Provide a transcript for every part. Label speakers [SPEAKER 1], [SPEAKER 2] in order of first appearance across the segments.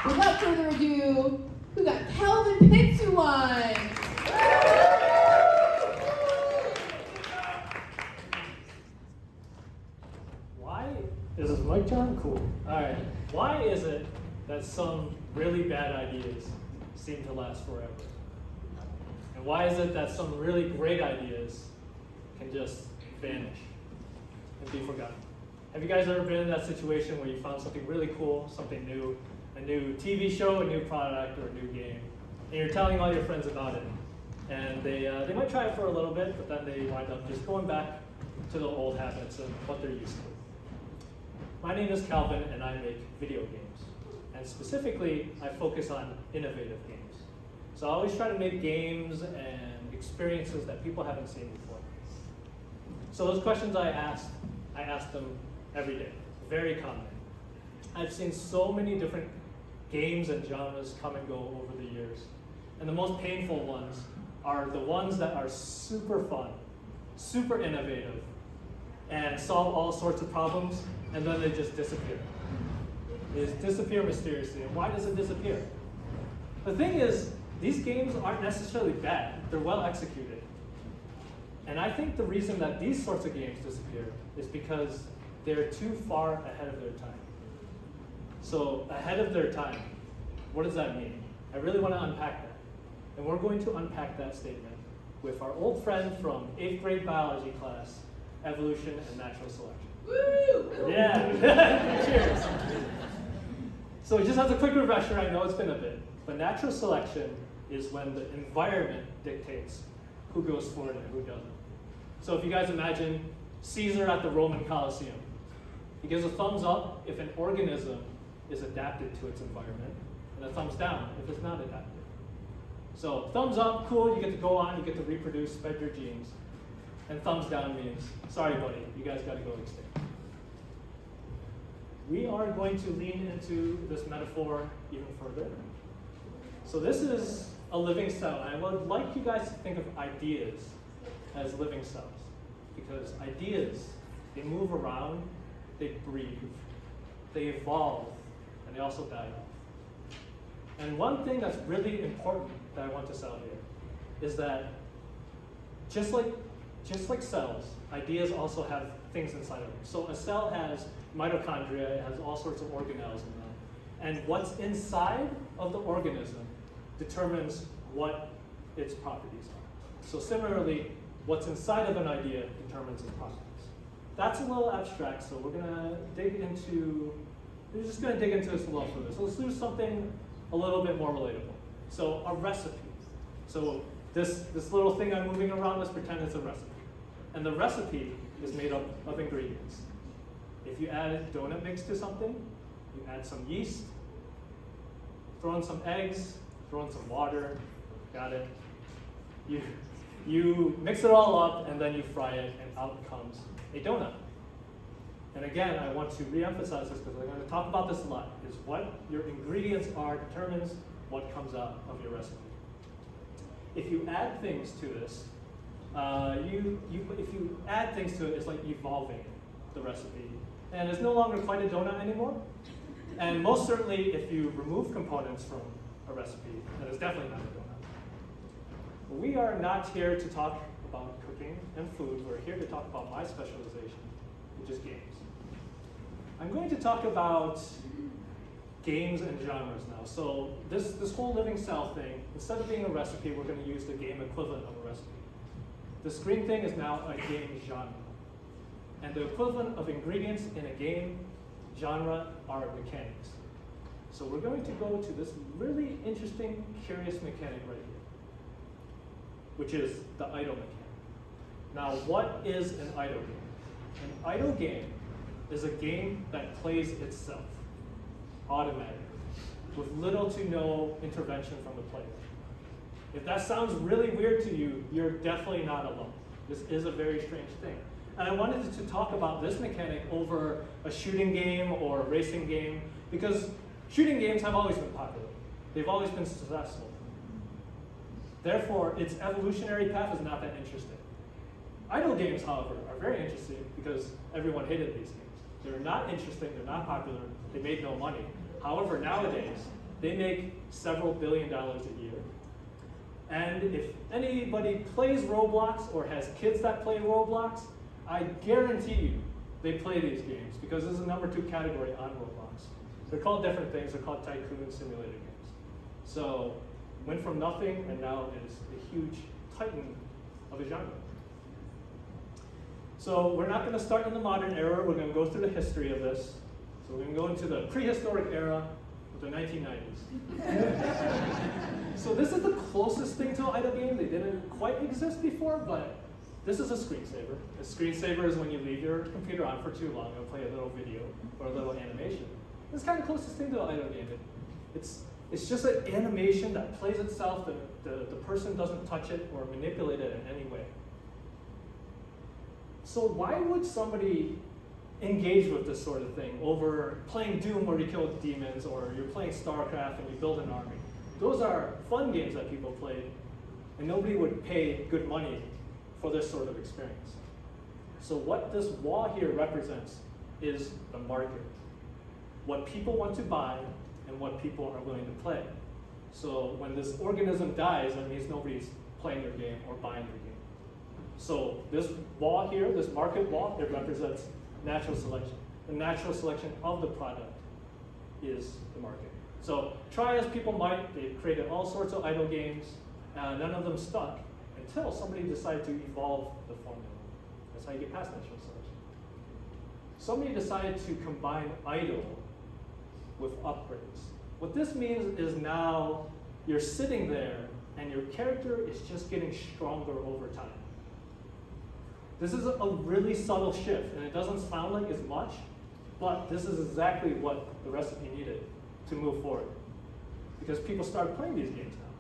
[SPEAKER 1] Without further ado, we got Calvin Pinsuwan.
[SPEAKER 2] Why is this mic on? Cool. All right. Why is it that some really bad ideas seem to last forever? And why is it that some really great ideas can just vanish and be forgotten? Have you guys ever been in that situation where you found something really cool, something new, a new TV show, a new product, or a new game, and you're telling all your friends about it, and they might try it for a little bit, but then they wind up just going back to the old habits and what they're used to. My name is Calvin, and I make video games, and specifically, I focus on innovative games. So I always try to make games and experiences that people haven't seen before. So those questions I ask them every day, very common. I've seen so many different games and genres come and go over the years. And the most painful ones are the ones that are super fun, super innovative, and solve all sorts of problems, and then they just disappear. They just disappear mysteriously. And why does it disappear? The thing is, these games aren't necessarily bad. They're well executed. And I think the reason that these sorts of games disappear is because they're too far ahead of their time. So ahead of their time, what does that mean? I really want to unpack that. And we're going to unpack that statement with our old friend from 8th grade biology class, evolution and natural selection.
[SPEAKER 1] Woo!
[SPEAKER 2] Yeah, cheers. So just as a quick refresher, I know it's been a bit, but natural selection is when the environment dictates who goes forward and who doesn't. So if you guys imagine Caesar at the Roman Colosseum, he gives a thumbs up if an organism is adapted to its environment, and a thumbs down if it's not adapted. So thumbs up, cool, you get to go on, you get to reproduce, spread your genes. And thumbs down means, sorry buddy, you guys gotta go extinct. We are going to lean into this metaphor even further. So this is a living cell, and I would like you guys to think of ideas as living cells. Because ideas, they move around, they breathe, they evolve, and they also die off. And one thing that's really important that I want to sell here is that just like cells, ideas also have things inside of them. So a cell has mitochondria, it has all sorts of organelles in them. And what's inside of the organism determines what its properties are. So similarly, what's inside of an idea determines its properties. That's a little abstract, so we're just gonna dig into this a little further. So let's do something a little bit more relatable. So a recipe. So this little thing I'm moving around, let's pretend it's a recipe. And the recipe is made up of ingredients. If you add donut mix to something, you add some yeast, throw in some eggs, throw in some water, got it. You mix it all up and then you fry it and out comes a donut. And again, I want to re-emphasize this because I'm going to talk about this a lot, is what your ingredients are determines what comes out of your recipe. If you add things to this, if you add things to it, it's like evolving the recipe. And it's no longer quite a donut anymore. And most certainly, if you remove components from a recipe, then it's definitely not a donut. But we are not here to talk about cooking and food. We're here to talk about my specialization, which is games. I'm going to talk about games and genres now. So this whole living cell thing, instead of being a recipe, we're going to use the game equivalent of a recipe. This green thing is now a game genre. And the equivalent of ingredients in a game genre are mechanics. So we're going to go to this really interesting, curious mechanic right here, which is the idle mechanic. Now, what is an idle game? An idle game is a game that plays itself automatically, with little to no intervention from the player. If that sounds really weird to you, you're definitely not alone. This is a very strange thing. And I wanted to talk about this mechanic over a shooting game or a racing game, because shooting games have always been popular. They've always been successful. Therefore, its evolutionary path is not that interesting. Idle games, however, are very interesting because everyone hated these games. They're not interesting, they're not popular, they made no money. However, nowadays, They make several $billions a year. And if anybody plays Roblox or has kids that play Roblox, I guarantee you they play these games because this is the #2 category on Roblox. They're called different things. They're called tycoon simulator games. So went from nothing and now is a huge titan of a genre. So we're not going to start in the modern era. We're going to go through the history of this. So we're going to go into the prehistoric era of the 1990s. So this is the closest thing to an idle game. They didn't quite exist before, but this is a screensaver. A screensaver is when you leave your computer on for too long and play a little video or a little animation. It's kind of the closest thing to an idle game. It's just an animation that plays itself. The person doesn't touch it or manipulate it in any way. So why would somebody engage with this sort of thing over playing Doom where you kill demons, or you're playing StarCraft and you build an army? Those are fun games that people played, and nobody would pay good money for this sort of experience. So what this wall here represents is the market. What people want to buy and what people are willing to play. So when this organism dies, that means nobody's playing their game or buying their game. So this wall here, this market wall, it represents natural selection. The natural selection of the product is the market. So try as people might, they've created all sorts of idle games, and none of them stuck until somebody decided to evolve the formula. That's how you get past natural selection. Somebody decided to combine idle with upgrades. What this means is now you're sitting there and your character is just getting stronger over time. This is a really subtle shift, and it doesn't sound like as much, but this is exactly what the recipe needed to move forward, because people started playing these games now.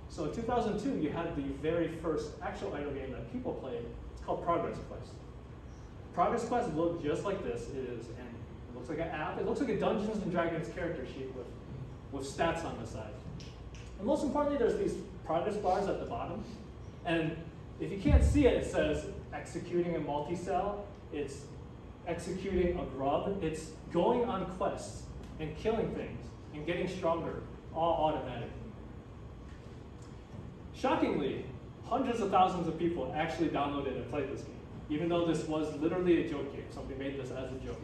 [SPEAKER 2] So in 2002, you had the very first actual idle game that people played. It's called Progress Quest. Progress Quest looked just like this. It looks like an app. It looks like a Dungeons and Dragons character sheet with stats on the side. And most importantly, there's these progress bars at the bottom. And if you can't see it, it says executing a multi-cell, it's executing a grub, it's going on quests and killing things and getting stronger, all automatically. Shockingly, hundreds of thousands of people actually downloaded and played this game, even though this was literally a joke game. Somebody made this as a joke.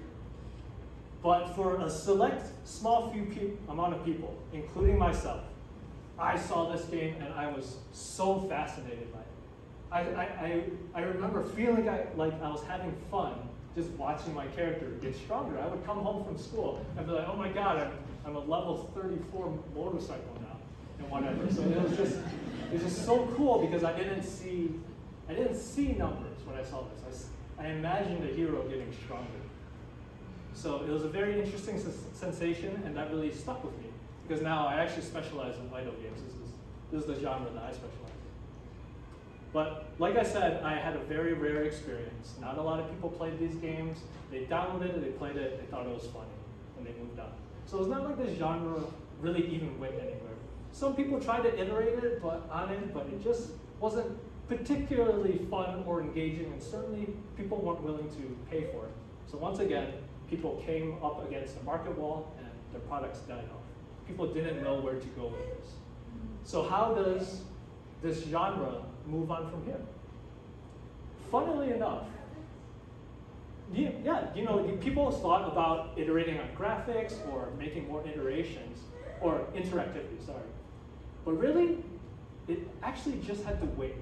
[SPEAKER 2] But for a select, small amount of people, including myself, I saw this game and I was so fascinated by it. I remember feeling like I was having fun just watching my character get stronger. I would come home from school and be like, oh my God, I'm a level 34 motorcycle now, and whatever. So it was just so cool because I didn't see numbers when I saw this. I imagined a hero getting stronger. So it was a very interesting sensation, and that really stuck with me because now I actually specialize in idle games. This is the genre that I specialize in. But like I said, I had a very rare experience. Not a lot of people played these games. They downloaded it, they played it, they thought it was funny, and they moved on. So it's not like this genre really even went anywhere. Some people tried to iterate it but it just wasn't particularly fun or engaging, and certainly people weren't willing to pay for it. So once again, people came up against a market wall and their products died off. People didn't know where to go with this. So how does this genre move on from here? Funnily enough, people thought about iterating on graphics or making more iterations, or interactivity, sorry. But really, it actually just had to wait.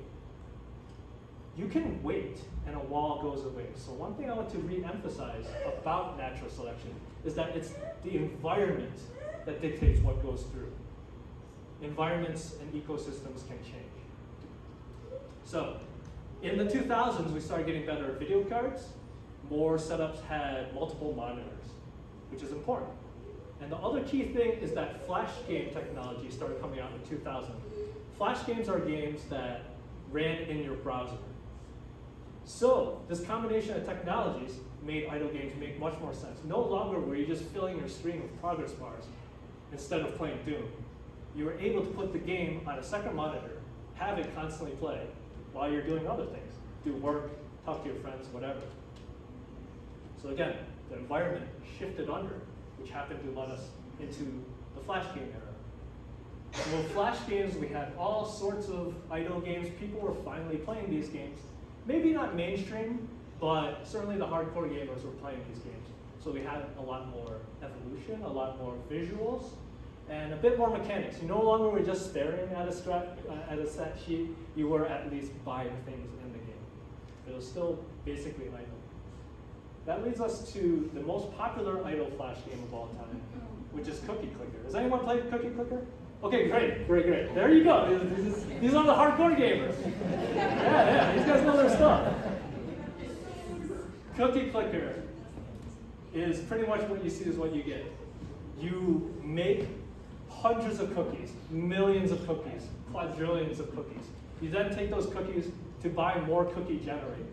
[SPEAKER 2] You can wait and a wall goes away. So one thing I want to re-emphasize about natural selection is that it's the environment that dictates what goes through. Environments and ecosystems can change. So in the 2000s, we started getting better video cards. More setups had multiple monitors, which is important. And the other key thing is that flash game technology started coming out in 2000. Flash games are games that ran in your browser. So this combination of technologies made idle games make much more sense. No longer were you just filling your screen with progress bars instead of playing Doom. You were able to put the game on a second monitor, have it constantly play while you're doing other things. Do work, talk to your friends, whatever. So again, the environment shifted under, which happened to let us into the Flash game era. And with Flash games, we had all sorts of idle games. People were finally playing these games. Maybe not mainstream, but certainly the hardcore gamers were playing these games. So we had a lot more evolution, a lot more visuals, and a bit more mechanics. You no longer were just staring at a set sheet, you were at least buying things in the game. It was still basically idle. That leads us to the most popular idle Flash game of all time, which is Cookie Clicker. Has anyone played Cookie Clicker? Okay, great. There you go. These are the hardcore gamers. Yeah, these guys know their stuff. Cookie Clicker is pretty much what you see is what you get. You make hundreds of cookies, millions of cookies, quadrillions of cookies. You then take those cookies to buy more cookie generators.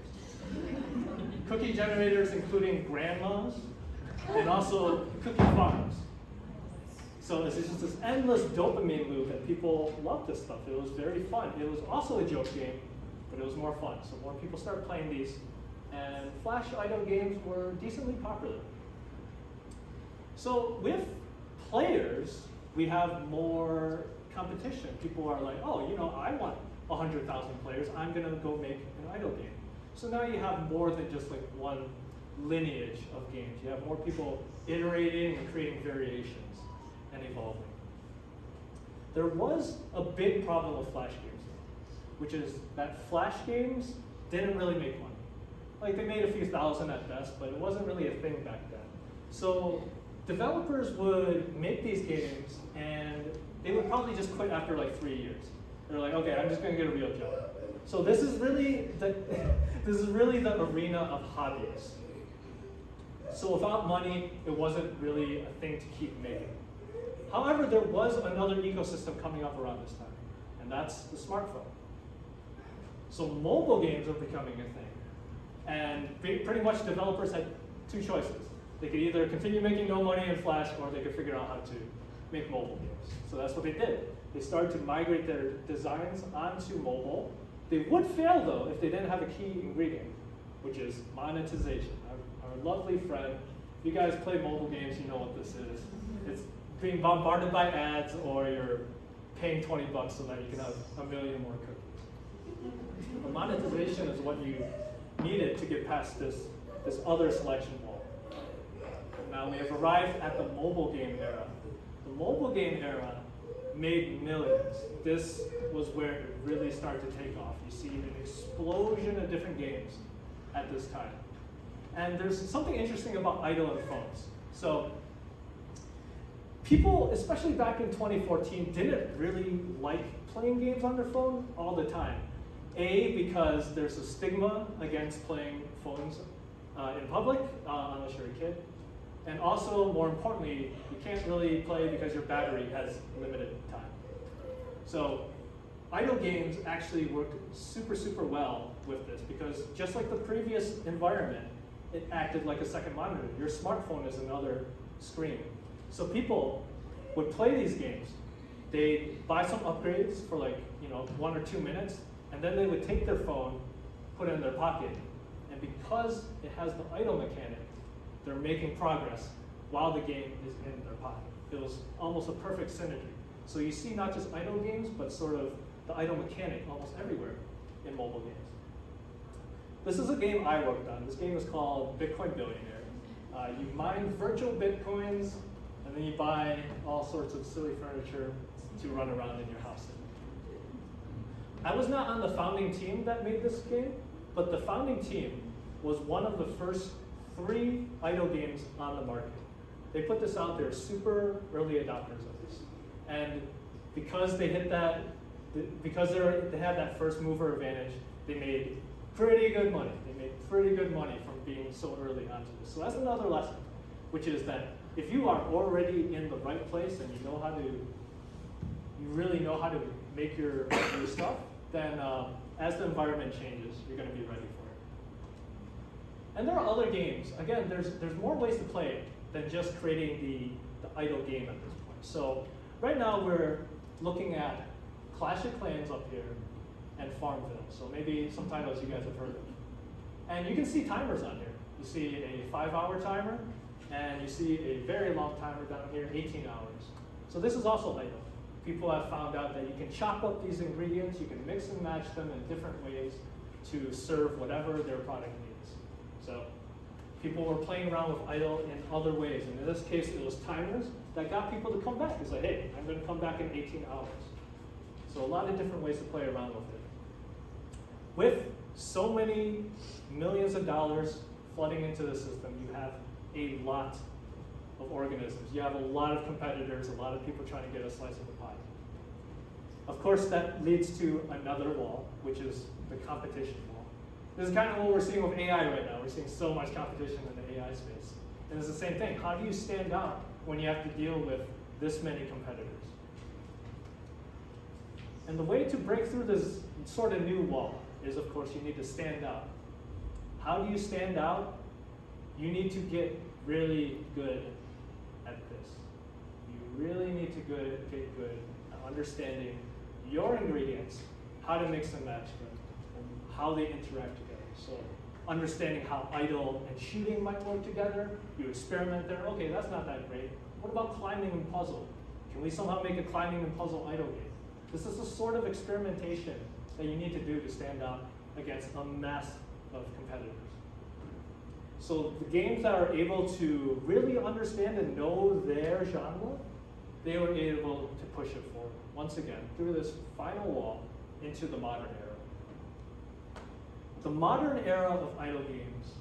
[SPEAKER 2] Cookie generators including grandmas and also cookie farms. So it's just this endless dopamine loop, and people love this stuff. It was very fun. It was also a joke game, but it was more fun. So more people started playing these, and Flash idle games were decently popular. So with players, we have more competition. People are like, oh, I want 100,000 players. I'm going to go make an idle game. So now you have more than just like one lineage of games. You have more people iterating and creating variations and evolving. There was a big problem with Flash games, which is that Flash games didn't really make money. Like they made a few thousand at best, but it wasn't really a thing back then. So developers would make these games and they would probably just quit after like 3 years. They're like, okay, I'm just gonna get a real job. So this is really the arena of hobbies. So without money, it wasn't really a thing to keep making. However, there was another ecosystem coming up around this time, and that's the smartphone. So mobile games are becoming a thing. And pretty much developers had two choices. They could either continue making no money in Flash, or they could figure out how to make mobile games. So that's what they did. They started to migrate their designs onto mobile. They would fail, though, if they didn't have a key ingredient, which is monetization. Our lovely friend, if you guys play mobile games, you know what this is. It's being bombarded by ads, or you're paying 20 bucks so that you can have a million more cookies. The monetization is what you needed to get past this other selection wall. Now we have arrived at the mobile game era. The mobile game era made millions. This was where it really started to take off. You see an explosion of different games at this time. And there's something interesting about idle on phones. So people, especially back in 2014, didn't really like playing games on their phone all the time. Because there's a stigma against playing phones in public, unless you're a kid. And also, more importantly, you can't really play because your battery has limited time. So idle games actually worked super, super well with this, because just like the previous environment, it acted like a second monitor. Your smartphone is another screen. So people would play these games. They'd buy some upgrades for 1 or 2 minutes, and then they would take their phone, put it in their pocket, and because it has the idle mechanic, they're making progress while the game is in their pocket. It was almost a perfect synergy. So you see not just idle games, but sort of the idle mechanic almost everywhere in mobile games. This is a game I worked on. This game is called Bitcoin Billionaire. You mine virtual Bitcoins, and then you buy all sorts of silly furniture to run around in your house. I was not on the founding team that made this game, but the founding team was one of the first 3 idle games on the market. They put this out there, super early adopters of this. And because they hit that, because they had that first mover advantage, they made pretty good money. They made pretty good money from being so early onto this. So that's another lesson, which is that if you are already in the right place and you really know how to make your stuff, then as the environment changes, you're going to be ready for it. And there are other games. Again, there's more ways to play it than just creating the idle game at this point. So right now we're looking at Clash of Clans up here and Farmville. So maybe some titles you guys have heard of. And you can see timers on here. You see a 5-hour timer, and you see a very long timer down here, 18 hours. So this is also idle. People have found out that you can chop up these ingredients, you can mix and match them in different ways to serve whatever their product needs. So people were playing around with idle in other ways. And in this case, it was timers that got people to come back. It's like, hey, I'm going to come back in 18 hours. So a lot of different ways to play around with it. With so many millions of dollars flooding into the system, you have a lot of organisms. You have a lot of competitors, a lot of people trying to get a slice of the pie. Of course, that leads to another wall, which is the competition wall. This is kind of what we're seeing with AI right now. We're seeing so much competition in the AI space. And it's the same thing. How do you stand out when you have to deal with this many competitors? And the way to break through this sort of new wall is, of course, you need to stand out. How do you stand out? You need to get really good at this. You really need to get good at understanding your ingredients, how to mix and match them, and how they interact together. So understanding how idle and shooting might work together, you experiment there. Okay, that's not that great. What about climbing and puzzle? Can we somehow make a climbing and puzzle idle game? This is the sort of experimentation that you need to do to stand out against a mass of competitors. So the games that are able to really understand and know their genre, they were able to push it forward, once again, through this final wall into the modern era. The modern era of idle games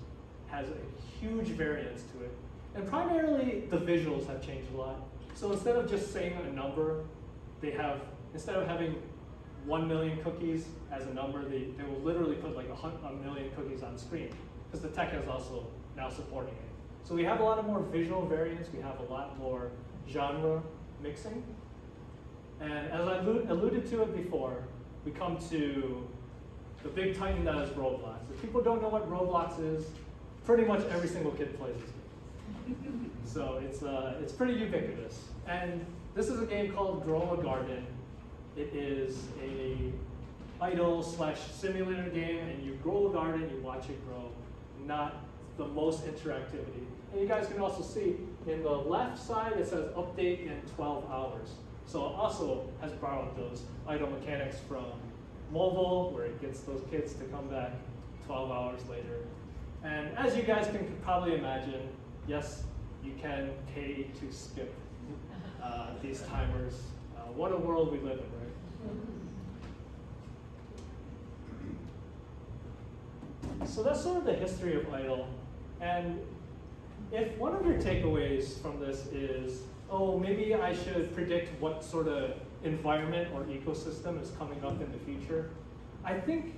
[SPEAKER 2] has a huge variance to it. And primarily, the visuals have changed a lot. So instead of just saying a number, instead of having 1 million cookies as a number, they will literally put like a million cookies on screen, because the tech is also now supporting it. So we have a lot of more visual variance, we have a lot more genre mixing. And as I alluded to it before, we come to the big titan that is Roblox. If people don't know what Roblox is, pretty much every single kid plays this game. So it's pretty ubiquitous. And this is a game called Grow a Garden. It is a idle/simulator game, and you grow a garden, you watch it grow, not the most interactivity. And you guys can also see in the left side, it says update in 12 hours. So it also has borrowed those idle mechanics from mobile, where it gets those kids to come back 12 hours later. And as you guys can probably imagine, yes, you can pay to skip these timers. What a world we live in, right? So that's sort of the history of idle. And if one of your takeaways from this is, oh, maybe I should predict what sort of environment or ecosystem is coming up in the future, I think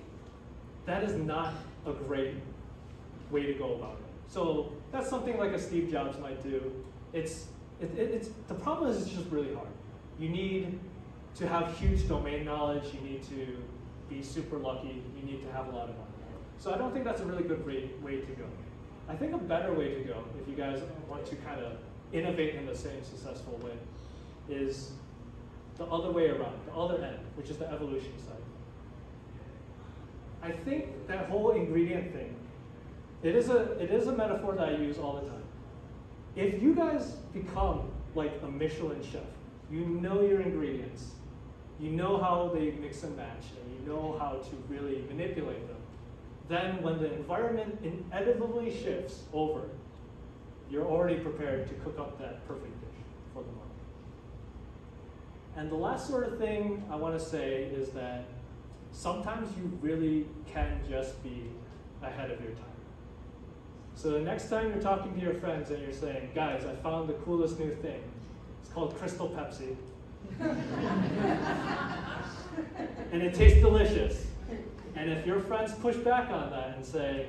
[SPEAKER 2] that is not a great way to go about it. So that's something like a Steve Jobs might do. The problem is it's just really hard. You need to have huge domain knowledge, you need to be super lucky, you need to have a lot of money. So I don't think that's a really good way to go. I think a better way to go, if you guys want to kind of innovate in the same successful way, is the other way around, the other end, which is the evolution side. I think that whole ingredient thing, it is a metaphor that I use all the time. If you guys become like a Michelin chef, you know your ingredients, you know how they mix and match, and you know how to really manipulate them, then when the environment inevitably shifts over, you're already prepared to cook up that perfect dish for the market. And the last sort of thing I want to say is that sometimes you really can just be ahead of your time. So the next time you're talking to your friends and you're saying, guys, I found the coolest new thing. It's called Crystal Pepsi. And it tastes delicious. And if your friends push back on that and say,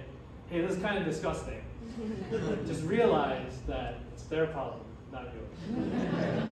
[SPEAKER 2] hey, this is kind of disgusting, just realize that it's their problem, not yours.